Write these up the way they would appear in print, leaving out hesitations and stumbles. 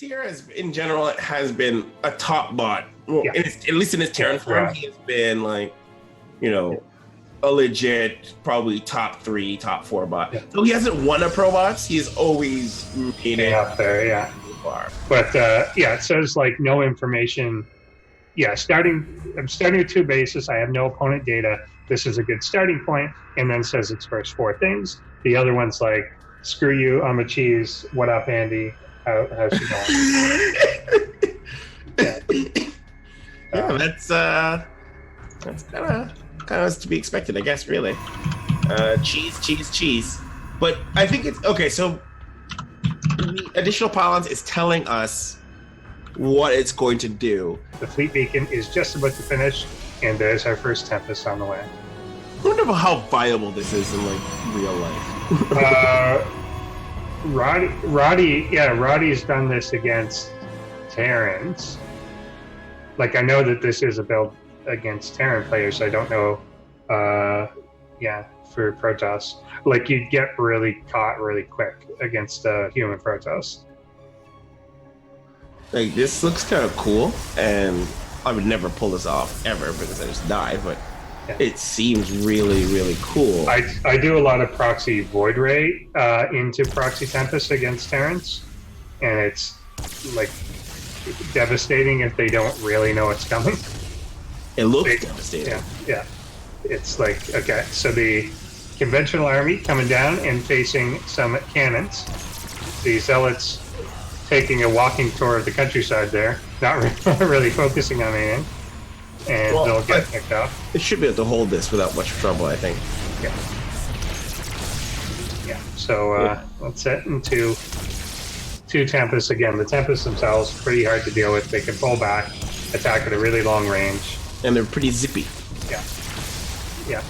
Tier in general has been a top bot. Well, at least in his Terran form, he has been like, a legit, probably top 3, top 4 bot. Yeah. So he hasn't won a ProBots. He's always made it up there, yeah. But it says like no information. Yeah, I'm starting with 2 bases. I have no opponent data. This is a good starting point. And then says its first 4 things. The other one's like, screw you, I'm a cheese. What up, Andy? How's she going? That's kind of to be expected, I guess. Really, cheese. But I think it's okay. So the additional pylons is telling us what it's going to do. The fleet beacon is just about to finish, and there's our first Tempest on the way. I wonder how viable this is in like real life. Roddy's done this against Terrans. Like, I know that this is a build against Terran players. I don't know. For Protoss, like you'd get really caught really quick against human Protoss. Like, this looks kind of cool, and I would never pull this off ever because I just die. But it seems really, really cool. I do a lot of Proxy Void Ray into Proxy Tempest against Terrans, and it's like devastating if they don't really know it's coming. It looks devastating. Yeah. It's like, okay, so the conventional army coming down and facing some cannons. The zealots taking a walking tour of the countryside there, not really focusing on anything, and they'll get picked up. It should be able to hold this without much trouble, I think. Yeah. So let's set into 2 Tempests again. The Tempests themselves pretty hard to deal with. They can pull back, attack at a really long range, and they're pretty zippy. Yeah,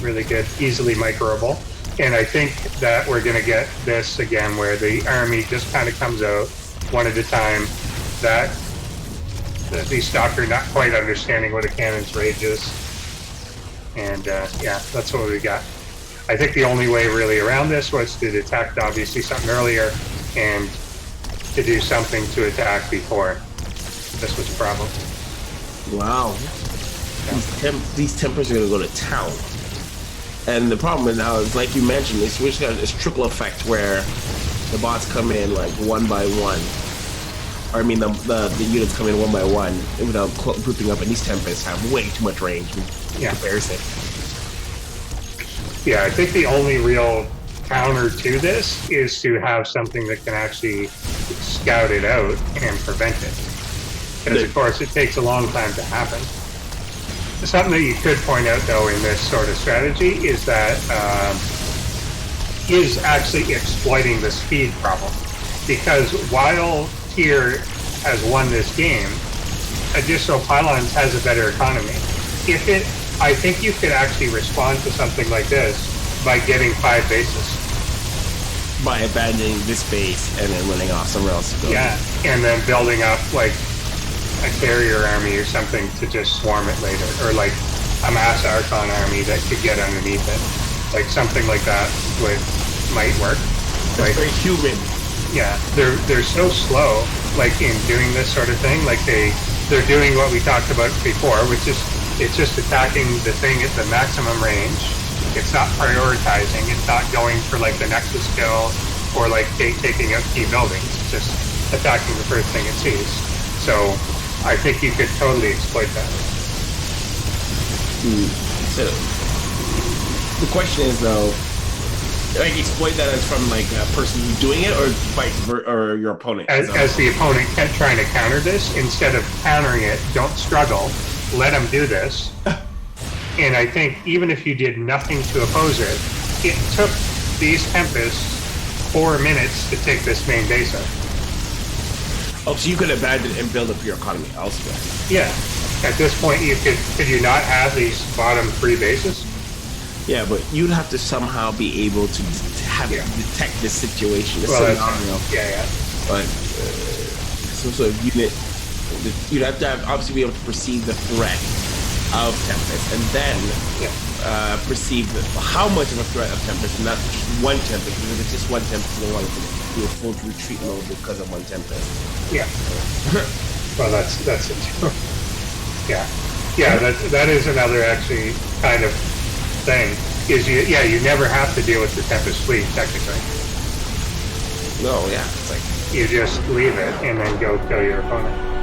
really good, easily microable. And I think that we're going to get this again where the army just kind of comes out one at a time. That the Stalker not quite understanding what a cannon's rage is. And that's what we got. I think the only way really around this was to detect obviously something earlier and to do something to attack before this was a problem. Wow. These Tempers are going to go to town. And the problem now is, like you mentioned, they switched out this trickle effect where the bots come in like one by one. Or I mean, the units come in one by one without grouping up, and these Tempests have way too much range in comparison. Yeah, I think the only real counter to this is to have something that can actually scout it out and prevent it. Because, of course, it takes a long time to happen. Something that you could point out, though, in this sort of strategy is that is actually exploiting the speed problem. Because while Tier has won this game, AdditionalPylons has a better economy. I think you could actually respond to something like this by getting 5 bases. By abandoning this base and then running off somewhere else to build. Yeah, and then building up, like, a carrier army or something to just swarm it later, or like a mass Archon army that could get underneath it. Like something like that might work. That's very human. Yeah, they're so slow, like in doing this sort of thing. Like they're doing what we talked about before, which is it's just attacking the thing at the maximum range. It's not prioritizing. It's not going for like the Nexus kill or like taking out key buildings. It's just attacking the first thing it sees. So I think you could totally exploit that. So the question is, though, like exploit that as from like a person doing it, or your opponent? As the opponent trying to counter this, instead of countering it, don't struggle. Let them do this. And I think even if you did nothing to oppose it, it took these Tempests 4 minutes to take this main base out. Oh, so you could abandon and build up your economy elsewhere. Yeah. At this point, could you not have these bottom 3 bases? Yeah, but you'd have to somehow be able to detect this situation. This scenario. Yeah. But some sort of unit, you'd have to obviously be able to perceive the threat of Tempest, and then perceive how much of a threat of Tempest, and not just one Tempest. Because if it's just one Tempest, you don't want to into a full retreat mode because I'm on Tempest. Yeah. Well, that's it too. Yeah. Yeah, that is another actually kind of thing. Is you never have to deal with the Tempest fleet technically. No, yeah, it's like You just leave it and then go kill your opponent.